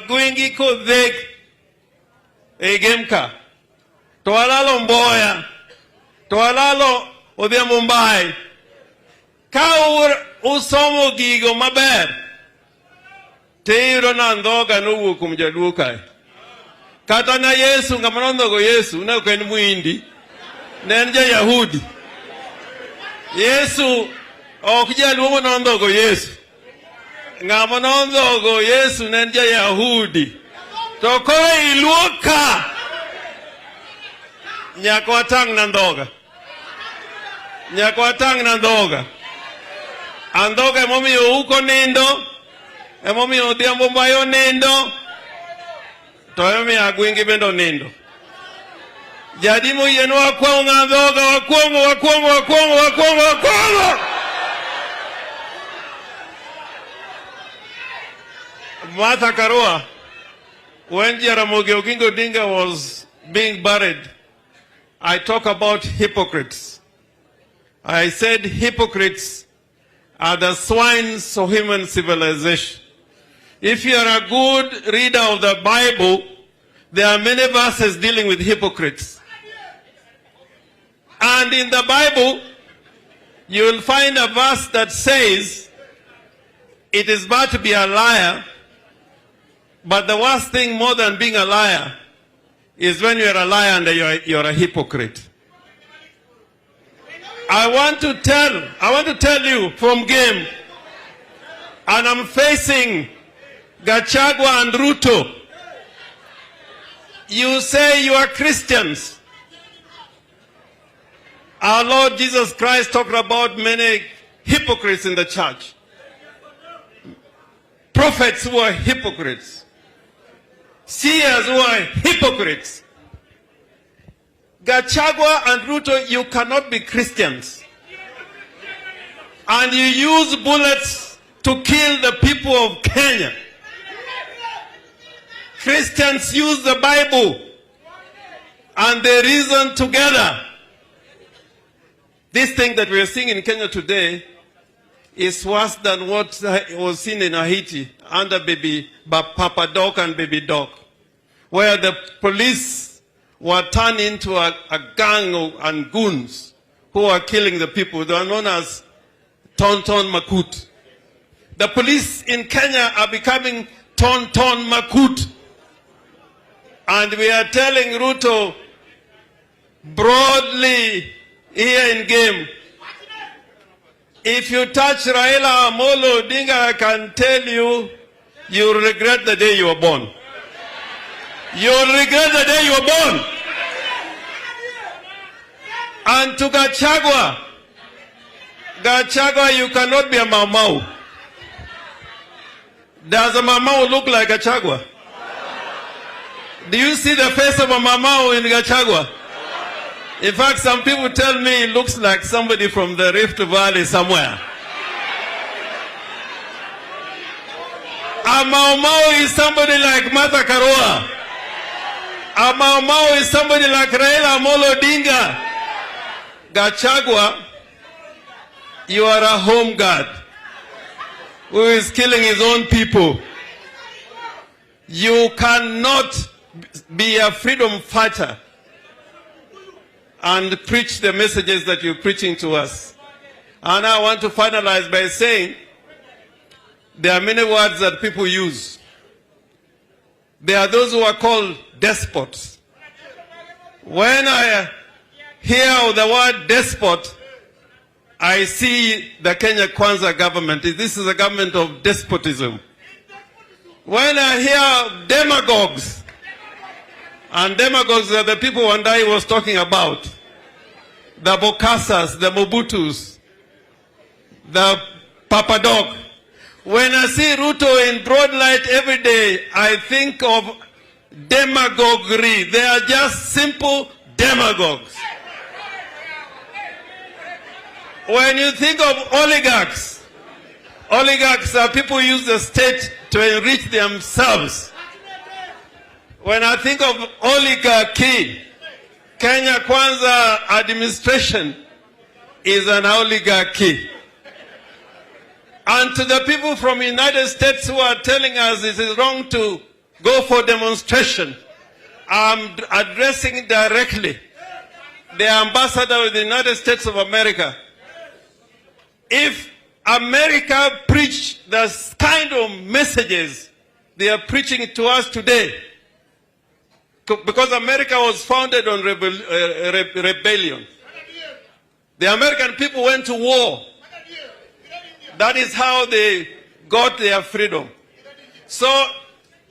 gwingi kodhek egemka. To alalo Mboya. To alalo odhia Mumbai. Ka usomo gigo maber. Teiro na ndhoga nuwu kumjaluo kae. Kata na Yesu ngamanondhogo Yesu ne ken muindi. Ne en Yahudi. Yesu ok jaluo nondhogo Yesu. Ngamanondhogo Yesu ne en Yahudi. To koro iluoka. Nyaka watang na ndhoga. Nyaka watang na ndhoga. Andhoga emomiyo uko nindo. Emomiyo odhiambo mayo nindo. To emomiyo agwingi bendo nindo. Jadimo yeno wakwongo andhoga. Wakwongo. Martha Karua, when Jaramogi Oginga Odinga was being buried, I talk about hypocrites. I said hypocrites are the swines of human civilization. If you are a good reader of the Bible, there are many verses dealing with hypocrites. And in the Bible, you will find a verse that says, it is bad to be a liar, but the worst thing more than being a liar is when you are a liar and you're a hypocrite. I want to tell you from game, and I'm facing Gachagua and Ruto. You say you are Christians. Our Lord Jesus Christ talked about many hypocrites in the church. Prophets who are hypocrites. Seers who are hypocrites. Gachagua and Ruto, you cannot be Christians. And you use bullets to kill the people of Kenya. Christians use the Bible and they reason together. This thing that we are seeing in Kenya today is worse than what was seen in Haiti under Papa Doc and Baby Doc, where the police were turned into a gang and goons who are killing the people. They are known as Tonton Makut. The police in Kenya are becoming Tonton Makut. And we are telling Ruto broadly here in game, if you touch Raila Amolo Odinga, I can tell you, you'll regret the day you were born. You'll regret the day you were born. And to Gachagua, you cannot be a Maumau. Does a Maumau look like Gachagua? Do you see the face of a Maumau in Gachagua? In fact, some people tell me it looks like somebody from the Rift Valley somewhere. A Maumau is somebody like Martha Karua. A Maumau is somebody like Raila Amolo Odinga. Gachagua, you are a home guard who is killing his own people. You cannot be a freedom fighter and preach the messages that you're preaching to us. And I want to finalize by saying there are many words that people use. There are those who are called despots. When I hear the word despot, I see the Kenya Kwanza government. This is a government of despotism. When I hear demagogues, and demagogues are the people Wandai was talking about, the Bokasas, the Mobutus, the Papadog. When I see Ruto in broad light every day, I think of demagoguery. They are just simple demagogues. When you think of oligarchs, oligarchs are people who use the state to enrich themselves. When I think of oligarchy, Kenya Kwanza administration is an oligarchy. And to the people from the United States who are telling us it is wrong to go for demonstration, I'm addressing directly the ambassador of the United States of America. If America preached the kind of messages they are preaching to us today, because America was founded on rebellion. The American people went to war. That is how they got their freedom. So,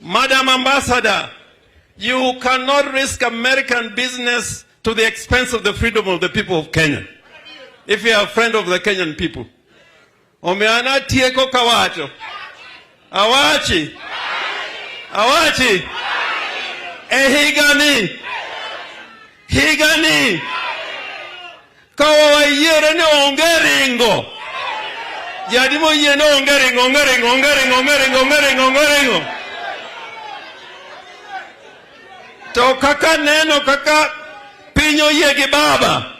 Madam Ambassador, you cannot risk American business to the expense of the freedom of the people of Kenya. If you are a friend of the Kenyan people. Omeana tieko kawacho. Awachi. Awachi. Higani. Higani. Kawa yere ne ongeringo. Yadimo yene ongeringo. To kaka neno kaka pinyo yegi baba.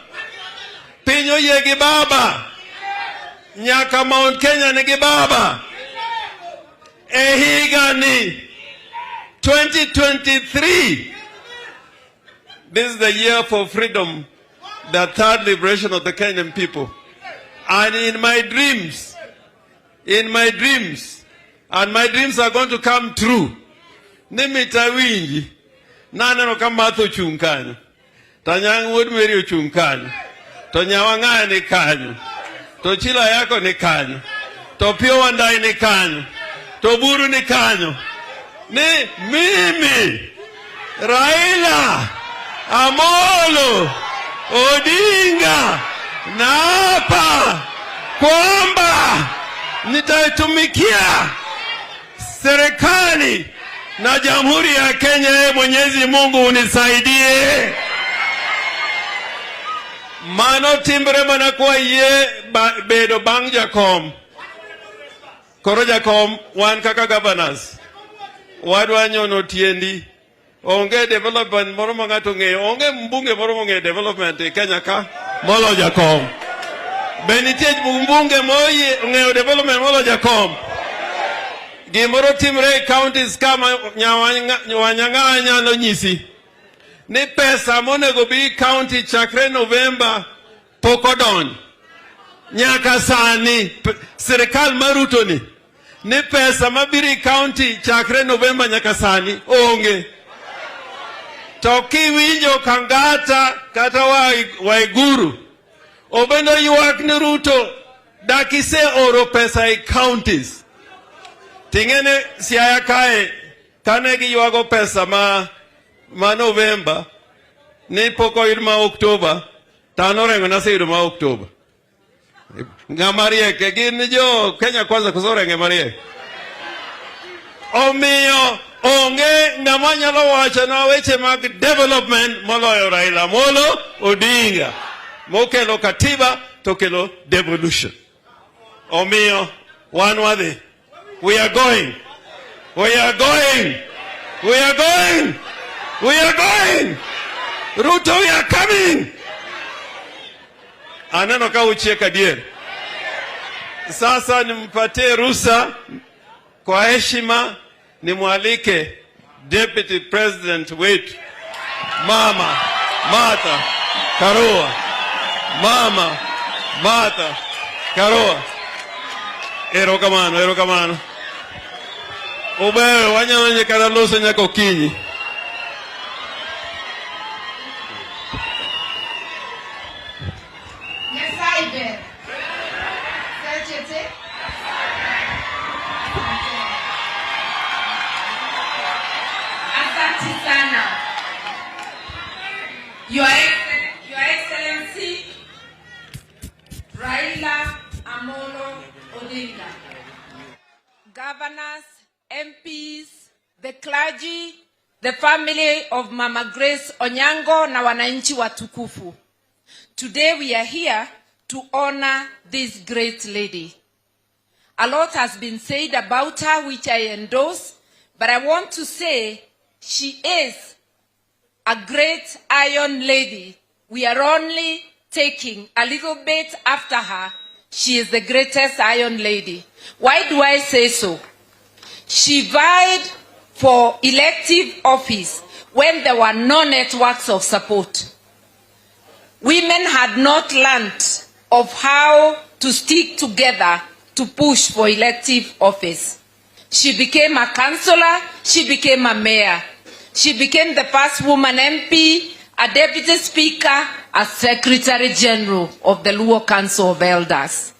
Pinyo yegi baba. Nyaka Mount Kenya nigi baba. Higani. 2023. This is the year for freedom, the third liberation of the Kenyan people. And in my dreams, and my dreams are going to come true. Nimita wingi, nana no kamatho chungkanyo, tanyang wood meri chungkanyo, to nyawanga ni kanyo, to chila yako ni kanyo, to pio wandai ni kanyo, to buru ni kanyo. Ni mimi, Raila, Amolo, Odinga, naapa kwamba nitaitumikia serikali na Jamhuri ya Kenya. Mwenyezi Mungu unisaidie. Mano timbre manakuwa ye bedo bang jakom. Koro jakom wan kaka governors. Wadwa nyono tiendi. Onge development moro mangato ng'eyo. Onge mbunge moro mong'eyo development e Kenya ka molo jakom. Benitie mbunge moye ng'eyo development molo jakom. Gimoro timre counties kama Nyawanyanga nyalo nyisi. Ni pesa monego bi county chakre November pokodon. Nyaka sani serikal maruto ni. Ni pesa mabiri county chakre November nyaka sani onge. Toki winjo kangata kata Waiguru. Obendo yuak ni Ruto dakise oro pesa e counties. Tingene Siaya kae kane gi yuago pesa ma November ni poko irma October tanorengo na seido ma October. Ngamarie ke gin jo Kenya kwanza kusorenge marie. Omiyo onge ngamanyalo wacho na weche mag development moloyo Raila Molo Odinga. Mokelo katiba tokelo devolution. Omiyo wanwadhi. We are going. We are going. We are going. We are going. Ruto, we are coming. Aneno ka uchieka dier. Sasa nimpatie ruhusa kwa heshima nimwalike Deputy President wetu Mama Martha Karua. Mama Martha Karua. Erokamano. Obeyo wanyalo nyekana loso nyako kinyi. Asante sana. Your Excellency Raila Amolo Odinga, governors, MPs, the clergy, the family of Mama Grace Onyango na wananchi watukufu. Today we are here to honor this great lady. A lot has been said about her, which I endorse, but I want to say she is a great iron lady. We are only taking a little bit after her. She is the greatest iron lady. Why do I say so? She vied for elective office when there were no networks of support. Women had not learned of how to stick together to push for elective office. She became a councillor, she became a mayor. She became the first woman MP, a deputy speaker, a secretary general of the Luo Council of Elders.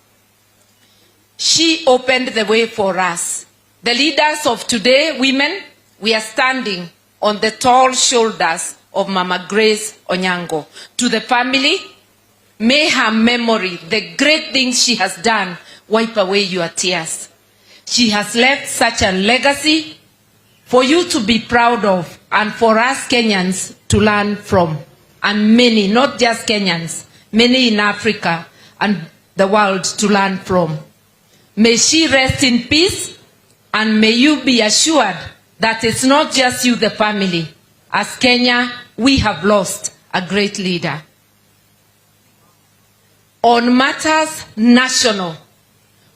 She opened the way for us. The leaders of today, women, we are standing on the tall shoulders of Mama Grace Onyango. To the family, may her memory, the great things she has done, wipe away your tears. She has left such a legacy for you to be proud of and for us Kenyans to learn from. And many, not just Kenyans, many in Africa and the world to learn from. May she rest in peace, and may you be assured that it's not just you, the family. As Kenya, we have lost a great leader. On matters national,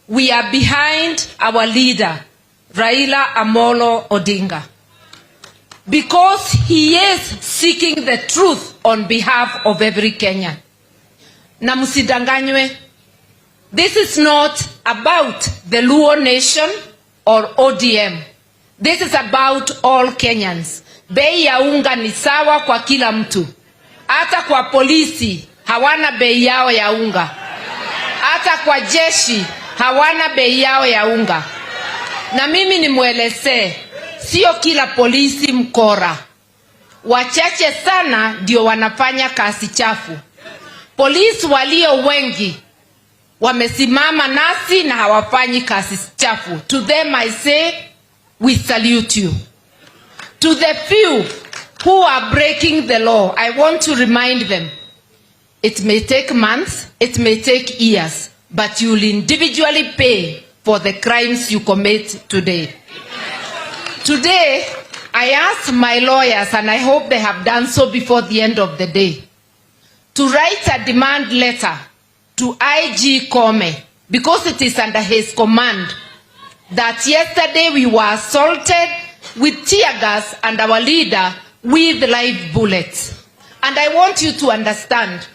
we are behind our leader, Raila Amolo Odinga, because he is seeking the truth on behalf of every Kenyan. Na msidanganywe, this is not about the Luo nation or ODM. This is about all Kenyans. Bei ya unga ni sawa kwa kila mtu. Hata kwa polisi hawana bei yao ya unga. Hata kwa jeshi hawana bei yao ya unga. Na mimi nimwelezee, sio kila polisi mkora. Wachache sana ndio wanafanya kazi chafu. Polisi walio wengi wamesimama nasi na hawafanyi kazi chafu. To them I say, we salute you. To the few who are breaking the law, I want to remind them, it may take months, it may take years, but you will individually pay for the crimes you commit today. Today, I ask my lawyers, and I hope they have done so before the end of the day, to write a demand letter to IG Kome, because it is under his command, that yesterday we were assaulted with tear gas and our leader with live bullets. And I want you to understand,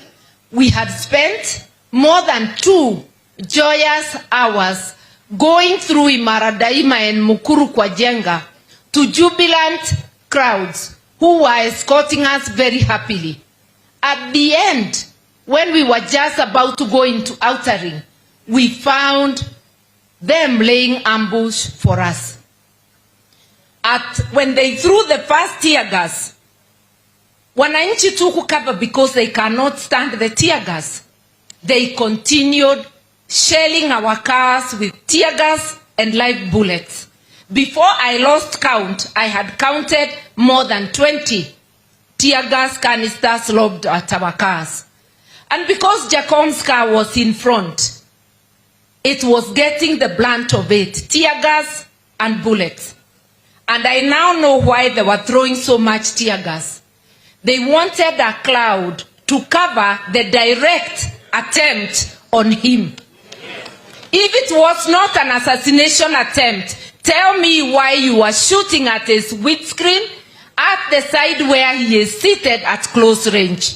we had spent more than 2 joyous hours going through Imaradaima and Mukuru kwa Jenga to jubilant crowds who were escorting us very happily. At the end, when we were just about to go into outer ring, we found them laying ambush for us. When they threw the first tear gas, wananchi took cover because they cannot stand the tear gas. They continued shelling our cars with tear gas and live bullets. Before I lost count, I had counted more than 20 tear gas canisters lobbed at our cars. And because Jacom's car was in front, it was getting the brunt of it, tear gas and bullets. And I now know why they were throwing so much tear gas. They wanted a cloud to cover the direct attempt on him. If it was not an assassination attempt, tell me why you were shooting at his windscreen at the side where he is seated at close range.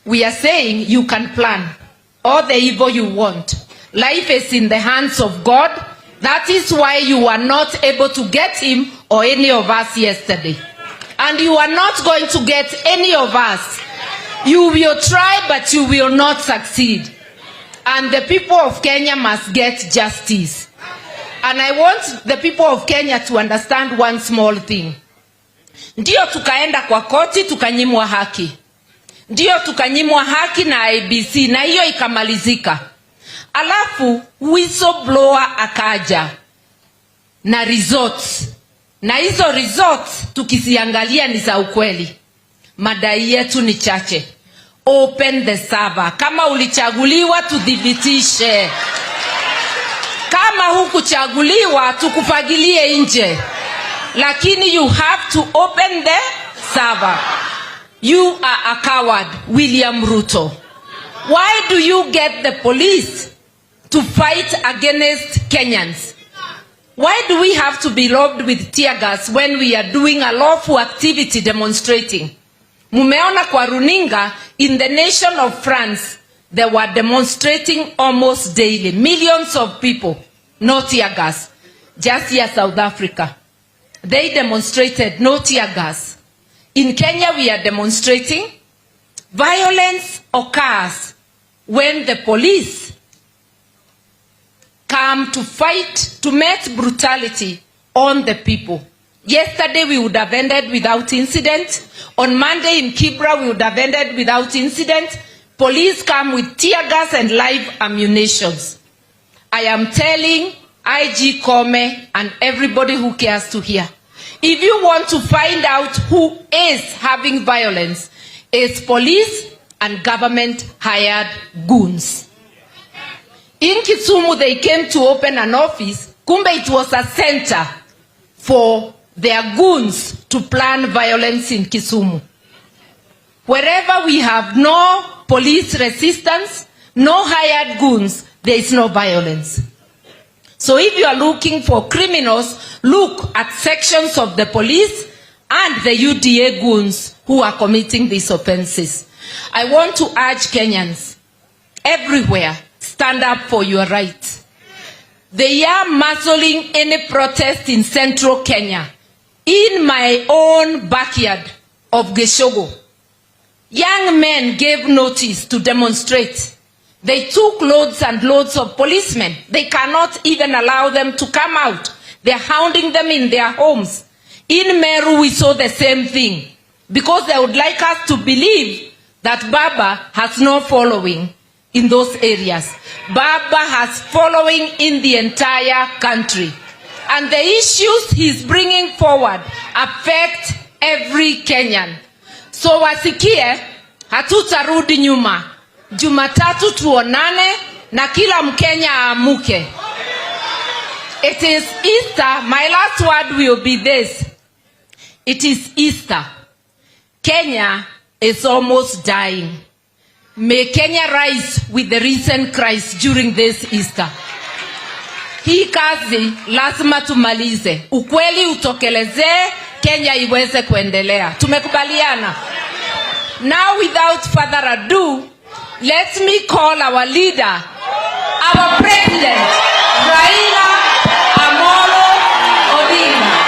We are saying you can plan all the evil you want. Life is in the hands of God. That is why you were not able to get him or any of us yesterday. And you are not going to get any of us. You will try, but you will not succeed. And the people of Kenya must get justice. And I want the people of Kenya to understand one small thing. Ndio tukaenda kwa koti tukanyimwa haki. Ndio tukanyimwa haki na IBC na hiyo ikamalizika. Alafu whistleblower akaja na results. Na hizo results tukisiangalia ni za ukweli. Madai yetu ni chache. Open the server. Kama ulichaguliwa tudhibitishe. Kama hukuchaguliwa tukufagilie nje. Lakini you have to open the server. You are a coward, William Ruto. Why do you get the police to fight against Kenyans? Why do we have to be robbed with tear gas when we are doing a lawful activity demonstrating? Mumeona kwa runinga, in the nation of France, they were demonstrating almost daily. Millions of people, no tear gas. Just here, South Africa, they demonstrated no tear gas. In Kenya, we are demonstrating. Violence occurs when the police come to fight, to make brutality on the people. Yesterday we would have ended without incident. On Monday in Kibra we would have ended without incident. Police come with tear gas and live ammunitions. I am telling IG Kome and everybody who cares to hear, if you want to find out who is having violence, it's police and government hired goons. In Kisumu, they came to open an office. Kumbe, it was a center for their goons to plan violence in Kisumu. Wherever we have no police resistance, no hired goons, there is no violence. So if you are looking for criminals, look at sections of the police and the UDA goons who are committing these offenses. I want to urge Kenyans everywhere, stand up for your rights. They are muzzling any protest in central Kenya. In my own backyard of Geshogo, young men gave notice to demonstrate. They took loads and loads of policemen. They cannot even allow them to come out. They're hounding them in their homes. In Meru, we saw the same thing, because they would like us to believe that Baba has no following in those areas. Baba has following in the entire country. And the issues he's bringing forward affect every Kenyan. So wasikie, hatutarudi nyuma. Jumatatu tuonane na kila Mkenya amuke. It is Easter. My last word will be this. It is Easter. Kenya is almost dying. May Kenya rise with the risen Christ during this Easter. Hii kazi lazima tumalize. Ukweli utokeleze, Kenya iweze kuendelea. Tumekubaliana. Now, without further ado, let me call our leader, our president, Raila ODINGA.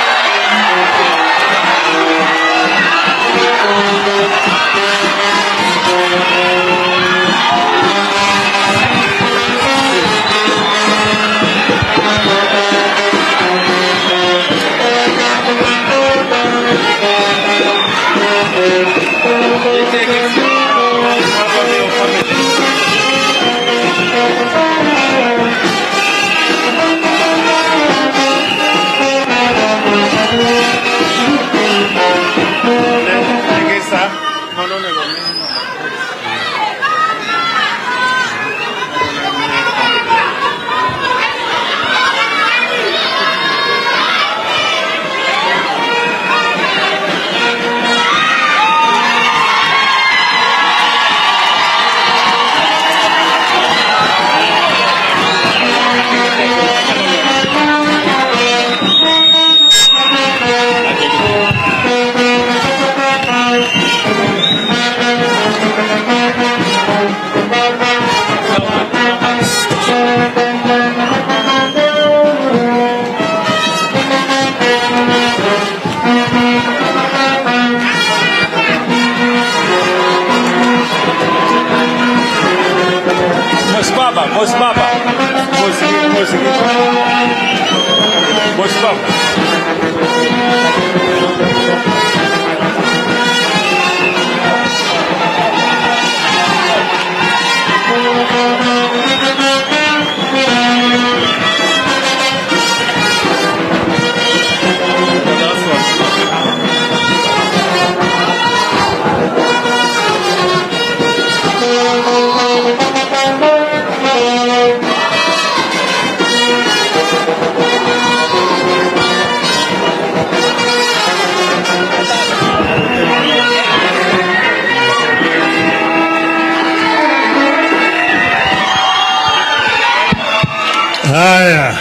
Haya,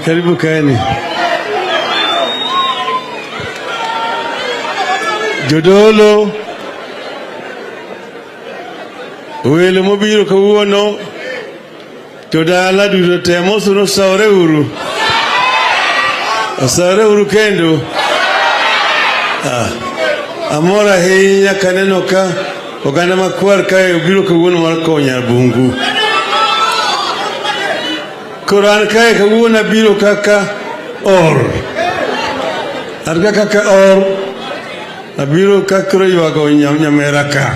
Karibu kaeni. Jodolo wele mobiro kawuono to dala duto temo suno saure uru kendo amora ahinya kaneno ka oganda makwar kae obiro kawuono mar konya bungu Koran kae kawuono biro kaka or arga kaka or abiro kakro yuago nyamera ka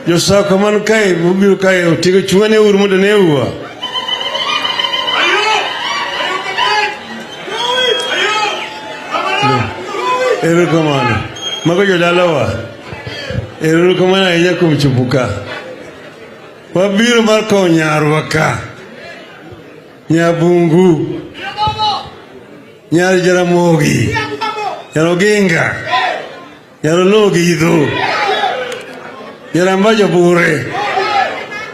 Yosa kaman kai bubiro kai otigo chuane uru mondo ne uwa Eru kamano mago jodalawa Eru kamano ahinya kuom chupuka wabiro mar kowo nyarwa ka Nyabungu Nyar Jaramogi Nyar Nyarologidho Yarambajo bure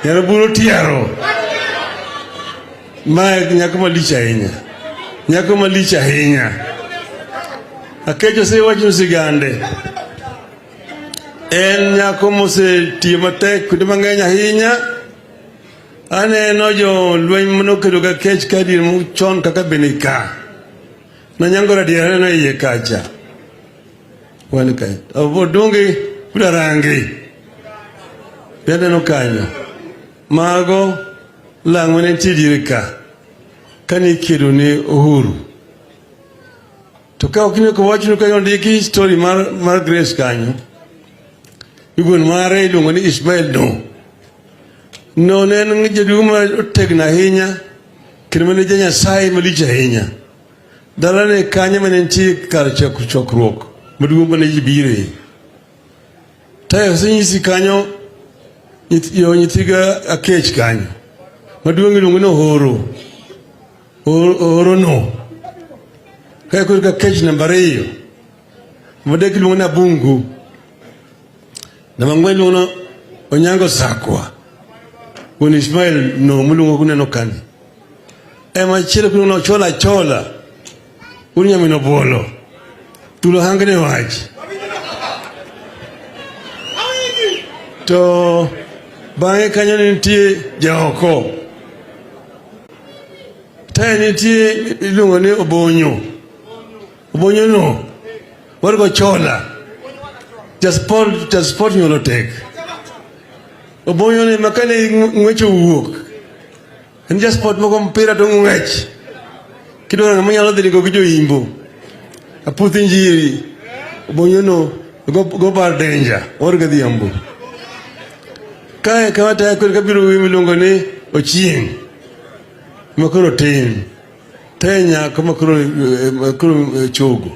Yaraburo tiaro Mae nyako malicha ahinya Akecho se wacho sigande En nyako mose tiyo matek kude mang'eny ahinya Aneno jo lweny manokedo ga kech kadir chon kaka benika Na nyangora diare no iye kacha Wani kai Obodonge udarangi Bende no kanyo Mago langwene tidirika Kani kido ni uhuru Toka okine ko wacho no kanyo ndiki story mar Grace kanyo Yugon mare ilungo ni Ismail No nen jeduma otegna hinya Kirmene jenya sai malicha hinya Dalane kanya menenti kar chokruok Madugo ne jibire Tayo sinyisi kanyo Yo nyitiga akech kanyo Madugo ngilungo no horo no Kaya kurika kech nambariyo Madeki lungo na bungu Na mangwe lungo onyango sakwa Kuni Ismail no mulungo kune no kani Ema chile kune no chola Unya mino bolo Tulo hangane waji To Bange kanyo nintie jaoko Tae nintie ilungo ni obonyo no Wargo chola Jasport nyolo tek Obonyo ni makane ngwecho uwok En jasport moko mpira to ngwech Kidora nga manyalo dhiri go gijo imbo Aputhi njiri Obonyo no Go bar danger Orga dhiyambo Kaya kawata ya kuri kabiru wimilungo ni Ochieng Makuro tin Tenya kamakuro chogo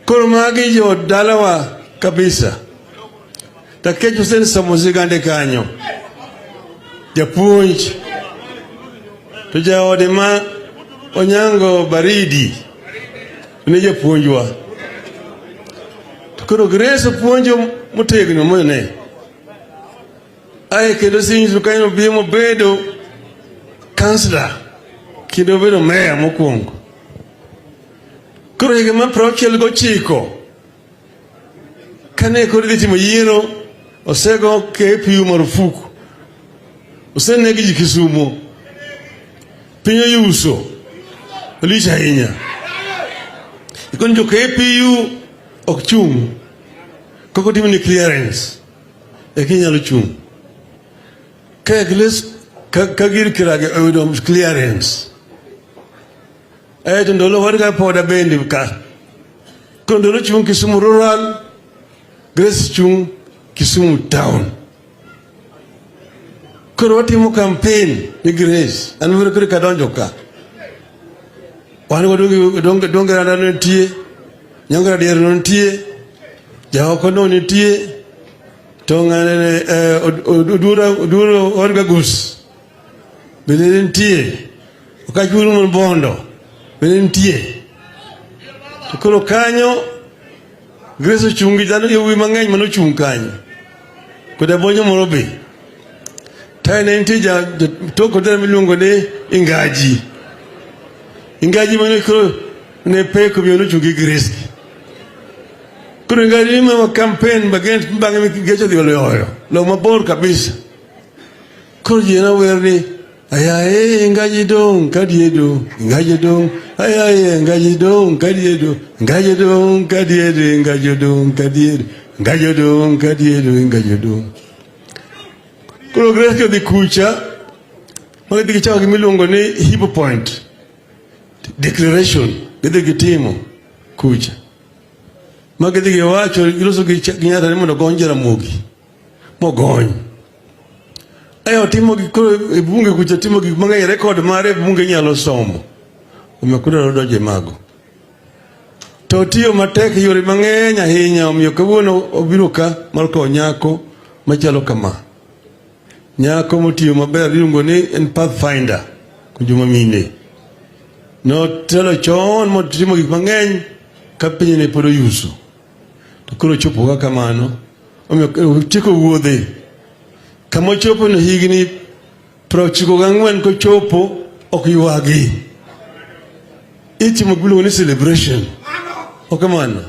Kuro magi jo dalawa kabisa Takecho sen samuzigande kanyo Japunj Tuja odema Onyango baridi Nije punjwa Tukuro Grace punjo mutegno mwene Aye kendo sinju kaino bimo bedo Kansler Kendo bedo mayor mokwongo Kuro hige maprochiel go chiko Kane kuri dhiti mayiro Osego KPU marufuku Osenegi jikisumo Pinyo yuso Olisha hinya Ikonjo KPU okchung Koko timi ni clearance Ekinya luchung Kaya gilis Kagiri kirage Eudom clearance Ayo ndolo warga poda bendi ka Kondolo chung Kisumu rural Grace chung Kisumu town Kuro wati mo campaign ni Grace Anwere kuri kadonjo ka Wani donge randa nuntie Nyangara diari nuntie Jahoko nuntie Tongane Uduro warga gus Bile nuntie Ukachuru mbondo Bile nuntie Tukuro kanyo Grace chungi jano yuwi mangany manu chung kanyo Kuda bonyo morobe Tayo na intija Toko tere milungo ne ingaji Ingaji mane kuro ne pe ko bionu chungi Grace. Kuro ingaji ma campaign bagen bangi gecho di loyo. Lo mabor kabisa. Kuro jena werni ayaye ingaji dong kadiedo ingaji dong ayaye ingaji dong kadiedo ingaji dong kadiedo ingaji dong kadiedo ingaji dong kadiedo ingaji dong. Kuro Grace di kucha magadi kichao kimilongo ni hipo point declaration gede gitimo kucha magadi giwacho iloso ginyata nimo gonjera mugi mogony ayo timo gikoro bunge kucha timo gik mang'eny record mare bunge nyalo somo umekuda rodoje mago to tiyo matek yore mang'eny ahinya omiyo kawuono obiro ka marko nyako machalo kama nyako motiyo maber iluongo ni en pathfinder kujuma mine no telo chon motimo gik mang'eny ka piny ne pod oyuso to koro chopo ka kamano omiyo tieko wuodhe kama chopo no higni 94 ko chopo ok ywagi itimo gilo ni celebration o kamano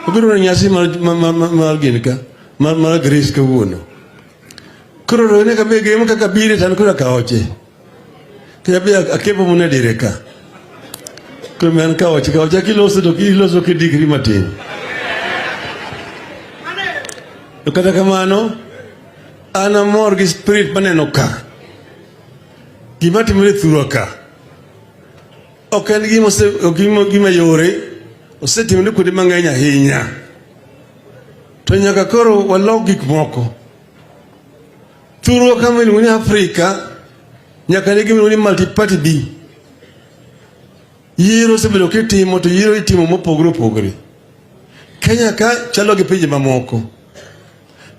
obiro na nyasi mar ginka mar Grace kawuono kuro ne ka bege mo kaka bire tan kuro ka oche kaya be akepo mo ne direka kuro men ka oche kiloso to kiloso ke degree matin to kata kamano ana mor gi spirit maneno ka gima timore thuro ka ok en gima yore osetimore kuonde mang'eny ahinya to nyaka koro walok gik moko thuro kama iluongo ni Afrika nyaka ne gima iluongo ni multi-party B yiero osebedo kitimo to yiero itimo mopogore opogore Kenya ka chalo gi pinje mamoko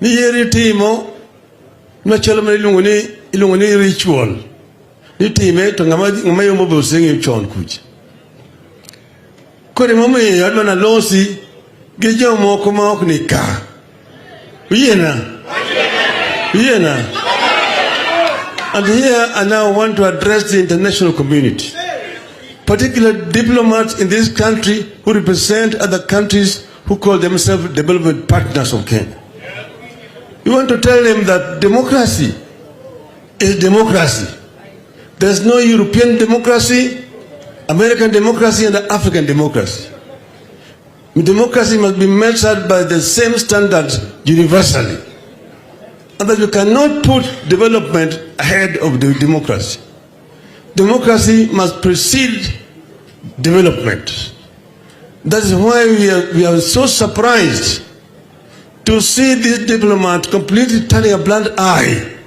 ni yiero itimo machalo ma iluongo ni ritual nitime to ng'ama yombo be oseng'eyo chon kucha kore momiyo adwa nalosi gi jomoko ma ok ni ka Uyena. And here I now want to address the international community, particularly diplomats in this country who represent other countries who call themselves development partners of Kenya. We want to tell them that democracy is democracy. There's no European democracy, American democracy, and African democracy. Democracy must be measured by the same standards universally. And that you cannot put development ahead of the democracy. Democracy must precede development. That is why we are so surprised to see this diplomat completely turning a blind eye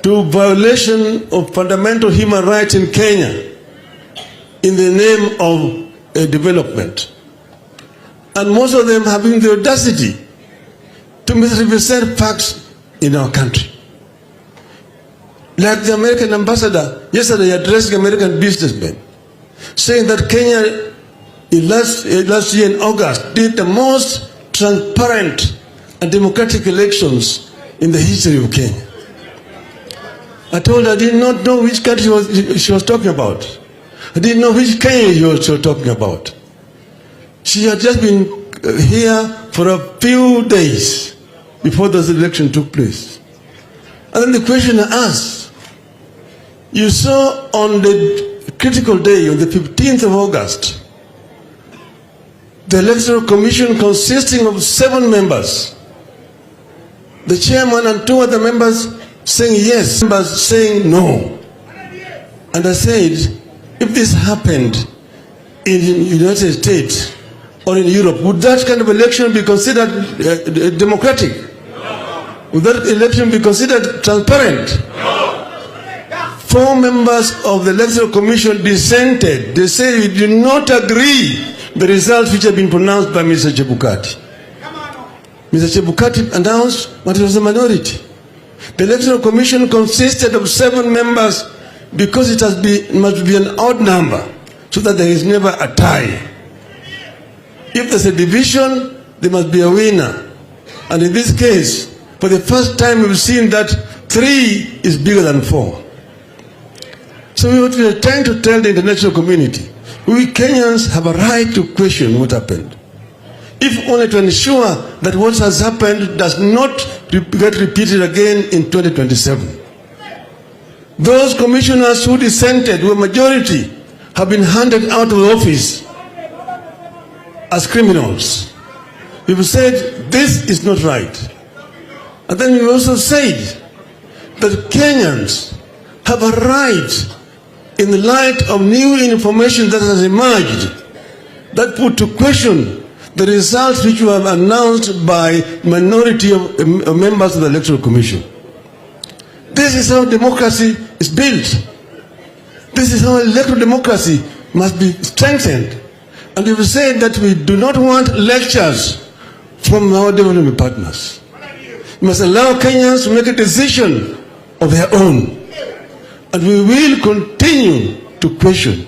to violation of fundamental human rights in Kenya in the name of development. And most of them having the audacity to misrepresent facts in our country. Like the American ambassador yesterday addressing American businessmen, saying that Kenya last year in August did the most transparent and democratic elections in the history of Kenya. I told her I did not know which country she was talking about. I didn't know which Kenya she was talking about. She had just been here for a few days before this election took place. And then the question I asked, you saw on the critical day, on the 15th of August, the Electoral Commission consisting of 7 members, the chairman and 2 other members saying yes, members saying no. And I said, if this happened in the United States or in Europe, would that kind of election be considered democratic? No. Would that election be considered transparent? No. 4 members of the Electoral Commission dissented. They say we do not agree the results which have been pronounced by Mr. Chebukati. Mr. Chebukati announced, but it was a minority. The Electoral Commission consisted of 7 members because it must be an odd number so that there is never a tie. If there's a division, there must be a winner. And in this case, for the first time we've seen that 3 is bigger than 4. So we are trying to tell the international community, we Kenyans have a right to question what happened, if only to ensure that what has happened does not get repeated again in 2027. Those commissioners who dissented, who a majority, have been handed out of office as criminals. We've said this is not right. And then we also said that Kenyans have a right, in the light of new information that has emerged, that put to question the results which were announced by minority of members of the Electoral Commission. This is how democracy is built. This is how electoral democracy must be strengthened. And we've said that we do not want lectures from our development partners. We must allow Kenyans to make a decision of their own. And we will continue to question.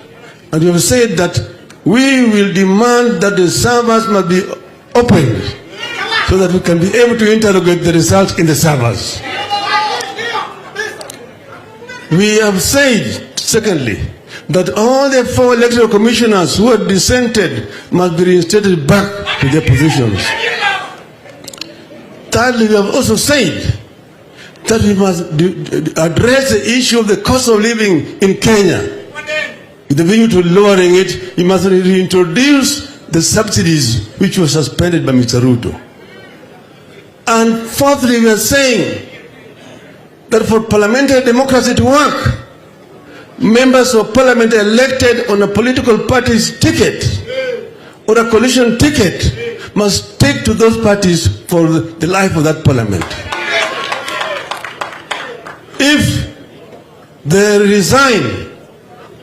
And we have said that we will demand that the servers must be opened so that we can be able to interrogate the results in the servers. We have said, secondly, that all the 4 electoral commissioners who have dissented must be reinstated back to their positions. Thirdly, we have also said that we must address the issue of the cost of living in Kenya. With the view to lowering it, we must reintroduce the subsidies which were suspended by Mr. Ruto. And fourthly, we are saying that for parliamentary democracy to work, members of parliament elected on a political party's ticket or a coalition ticket must stick to those parties for the life of that parliament. If they resign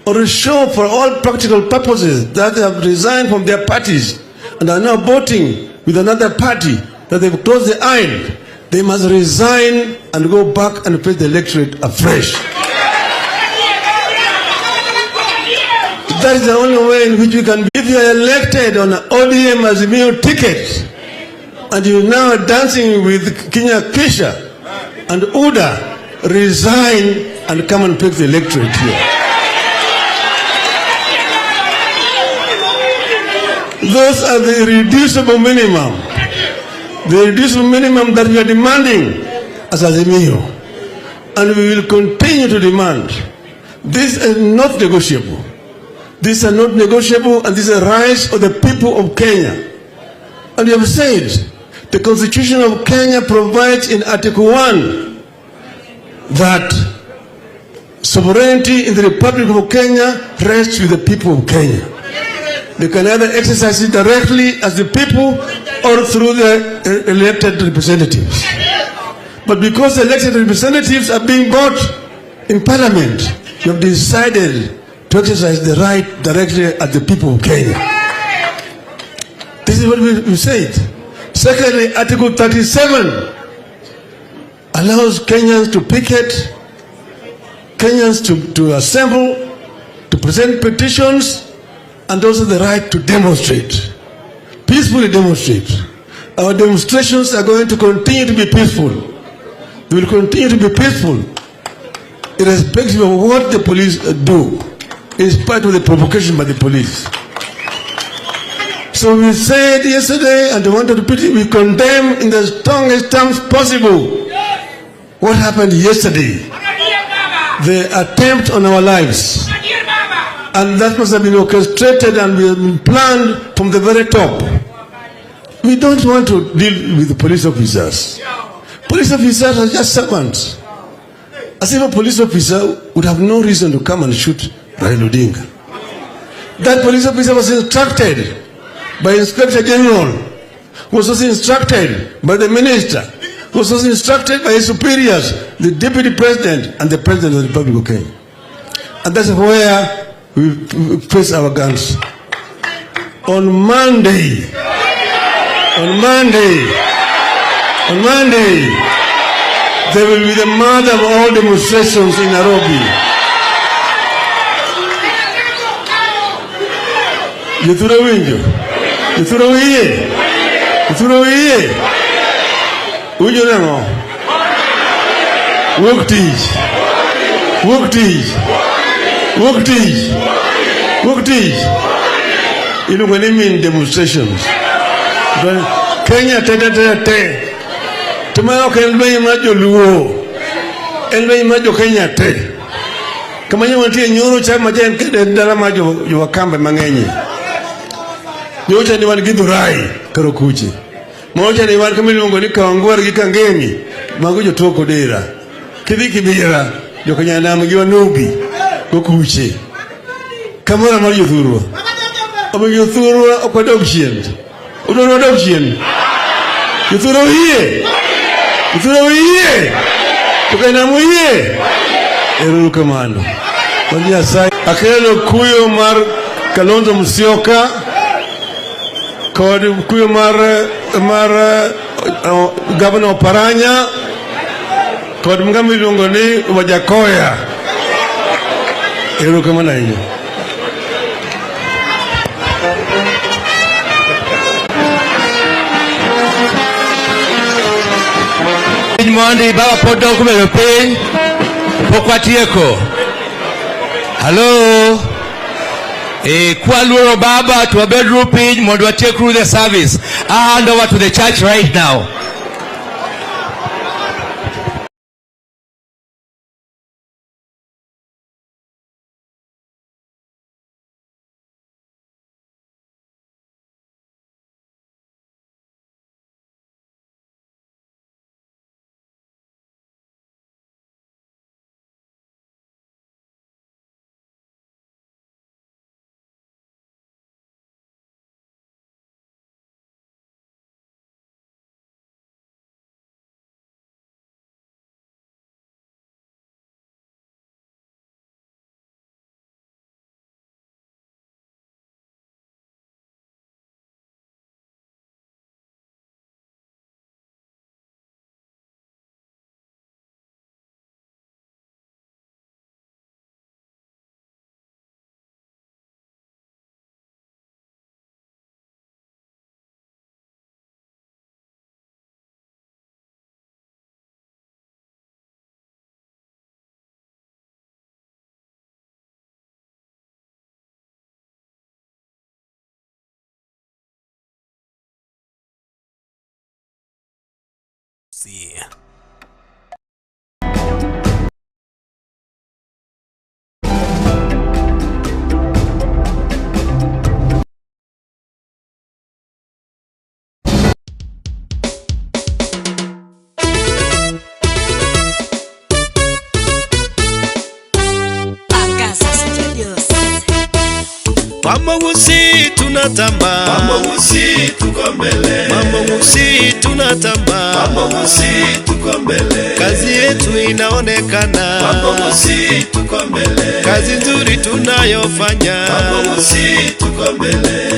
or show for all practical purposes that they have resigned from their parties and are now voting with another party, that they've closed the aisle, they must resign and go back and face the electorate afresh. That is the only way in which we can be. If you are elected on an ODM as a mere ticket, and you now are dancing with Kenya Kisha and Uda, resign and come and pick the electorate here. Those are the irreducible minimum. The irreducible minimum that we are demanding as Azimio. And we will continue to demand. This is not negotiable. These are not negotiable, and these are rights of the people of Kenya. And we have said, the Constitution of Kenya provides in Article 1 that sovereignty in the Republic of Kenya rests with the people of Kenya. They can either exercise it directly as the people or through the elected representatives. But because elected representatives are being bought in Parliament, you have decided to exercise the right directly at the people of Kenya. This is what we said. Secondly, Article 37 allows Kenyans to picket, Kenyans to assemble, to present petitions, and also the right to demonstrate, peacefully demonstrate. Our demonstrations are going to continue to be peaceful. They will continue to be peaceful, irrespective of what the police do, in spite of the provocation by the police. So we said yesterday, and I want to repeat it, we condemn in the strongest terms possible what happened yesterday, the attempt on our lives. And that must have been orchestrated and been planned from the very top. We don't want to deal with the police officers. Police officers are just servants. As if a police officer would have no reason to come and shoot Raila ODINGA. That police officer was instructed by Inspector General, was also instructed by the minister, was also instructed by his superiors, the Deputy President and the President of the Republic of Kenya. And that's where we face our guns. On Monday, there will be the mother of all demonstrations in Nairobi. Yethuro winjo, Yethuro wiye, winjo nango, wuok tich, Bukti. When I mean demonstrations. Kenya te. Tomorrow can be majo luo. Elwe majo Kenya te. Kama nyo wantie nyoro cha majen kede dala majo yuwakambe mangenyi. Nyocha ni wanigidhurai karo kuchi. Moja ni wani kamili mungo ni kawangwara gikangeni. Magujo toko dera. Kidhi kibira. Jokanya na mgiwa nubi. Kukuchi. Kamara mari yuthurwa. Obi yuthurwa okwa dogshien. Udono dogshien. Yuthurwa hiye. Yuthurwa hiye. Tukana muhiye. Eruru kamano. Wajia sai. Akelo kuyo mar Kalonzo Musyoka. Kod kuyo mar Governor Paranya. Kod mgami lungoni Wajakoya. Eruru kamana hiyo. Mondi baba podo kumelo pe pokwatieko. Hello. Kwaluro baba to a bedroom page mondo take through the service. I hand over to the church right now. See. Mwamogusii tunatamba, Mwamogusii tuko mbele. Mwamogusii tunatamba, Mwamogusii tuko mbele. Kazi yetu inaonekana, Mwamogusii tuko mbele. Kazi nzuri tunayofanya, Mwamogusii tuko mbele.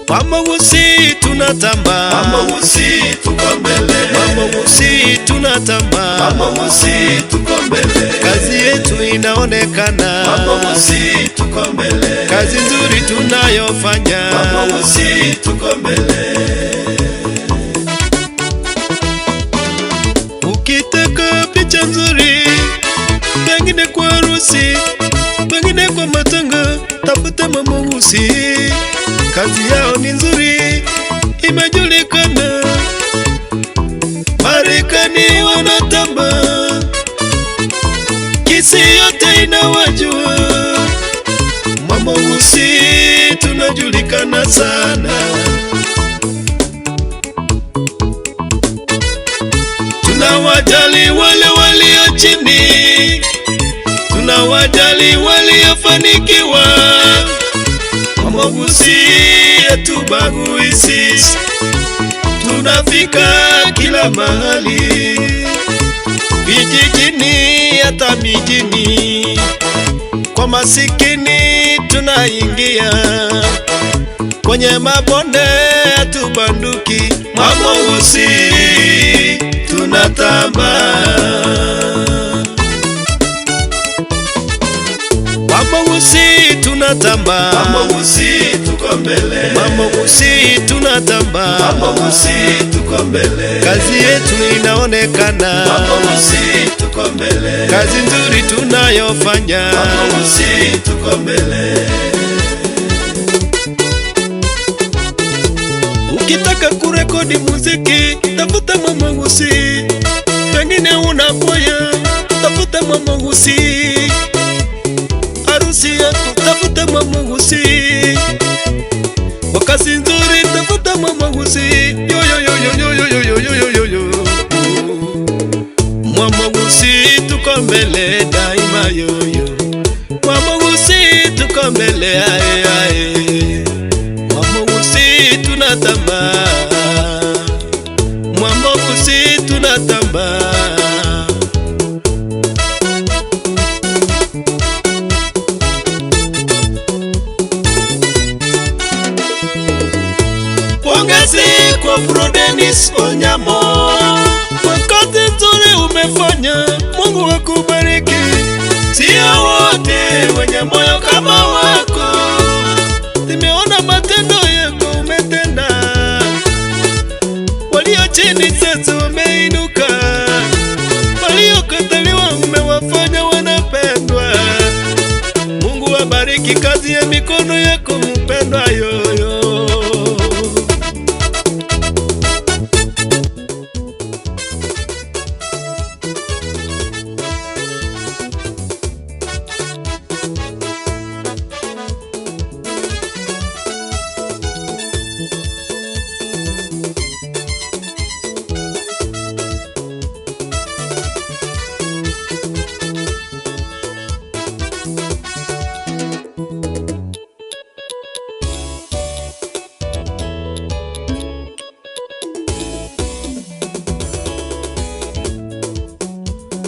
Mwamogusii tunatamba, Mwamogusii tuko mbele. Mwamogusii tunatamba, Mwamogusii tuko mbele. Kazi yetu inaonekana, Mwamogusii tuko mbele. Kazi nzuri tunayofanya, Mwamogusii tuko mbele. Ukitaka picha nzuri, pengine kwa harusi, pengine kwa matanga, tafuta Mwamogusii. Kazi yao ni nzuri, imejulikana. Marekani wanatamba, kisi yote inawajua. Mwamogusii tunajulikana sana. Tunawajali wale walio chini, tunawajali waliofanikiwa. Mwamogusii hatubagui sisi, tunafika kila mahali, vijijini hata mijini. Kwa masikini tunaingia, kwenye mabonde hatubanduki. Mwamogusii tunatamba, Mwamogusii tunatamba. tunatamba, Mwamogusii tuko mbele, Mwamogusii tunatamba, Mwamogusii tuko mbele, kazi yetu inaonekana, Mwamogusii tuko mbele, kazi nzuri tunayofanya, Mwamogusii tuko mbele. Ukitaka kurekodi muziki, tafuta Mwamogusii. Pengine unakwaya, tafuta Mwamogusii. Harusi yako, tafuta Mwamogusii. Kwa kazi nzuri, tafuta Mwamogusii. Yo yo yo yo yo yo yo yo yo yo. Mwamogusii tuko mbele daima yo yo. Mwamogusii tuko mbele ae ae. Mwamogusii tunatamba, Mwamogusii tunatamba. Pongezi kwa Dennis Onyamo, kwa kazi nzuri umefanya, Mungu akubariki. Sio wote wenye moyo kama wako, nimeona matendo yako umetenda. Walio chini sasa wameinuka, waliokataliwa umewafanya wanapendwa. Mungu wabariki kazi ya mikono yako mpendwa yoyo.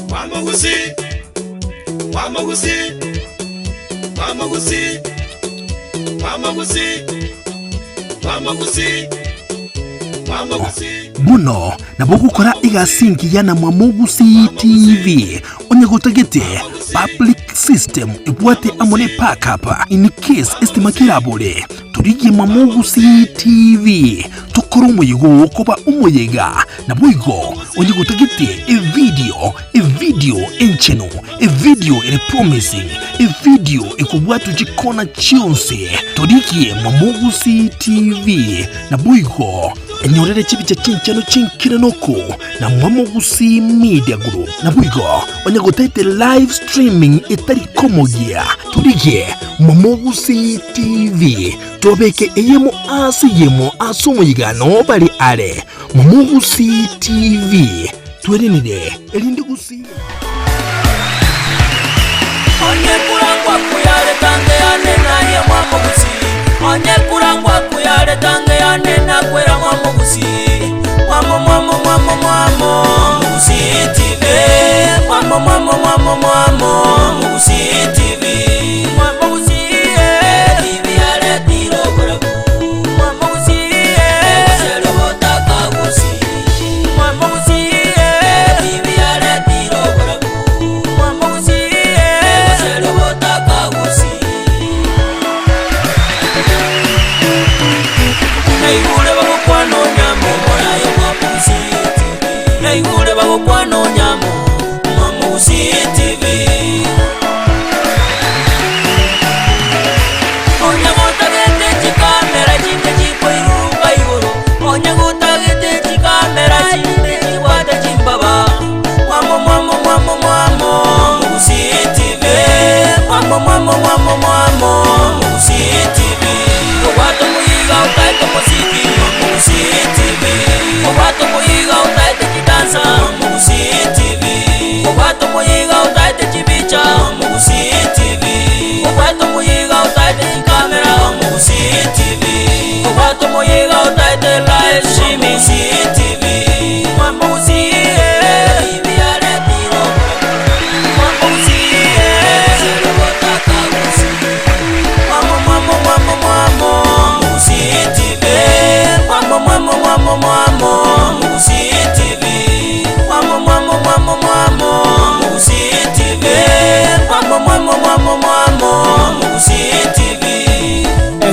Mwamogusii, Mwamogusii, Mwamogusii, Mwamogusii, Mwamogusii, Mwamogusii. Buno na bugukora igasingiya na Mwamogusii TV onye gutagete public system ibwate amone pakapa in case estimakirabure turiye Mwamogusii TV tukora umuyigo kuba umuyega na buigo onye gutagete a video encheno a video ere promising a video ekubwatu chikona chionse turiye Mwamogusii TV na buigo enyorere chibicha chinchano chinkiranoko na Mwamogusii Media Group na buigo onye gutagete live streaming etari komogia turiye Mwamogusii TV tobeke eyemo asumuyigano bali ale Mwamogusii TV twerenire elindi gusi onye kurangwa kuyale tange ane na ye Mwamogusii onye kurangwa kuyale tange ane na kwera Mwamogusii Mwamogusii TV Mwamogusii TV Mwamogusii TV onye gutagete chikamera chinde chikwiruka iguru onye gutagete chikamera chinde chikwata chimbaba Mwamogusii TV Mwamogusii TV obato muyiga utaite muziki Mwamogusii TV obato muyiga utaite chidansa Mwamogusii TV obato muyiga utaite chibicha Mwamogusii TV obato muyiga utaite chikamera Mwamogusii TV obato muyiga utaite live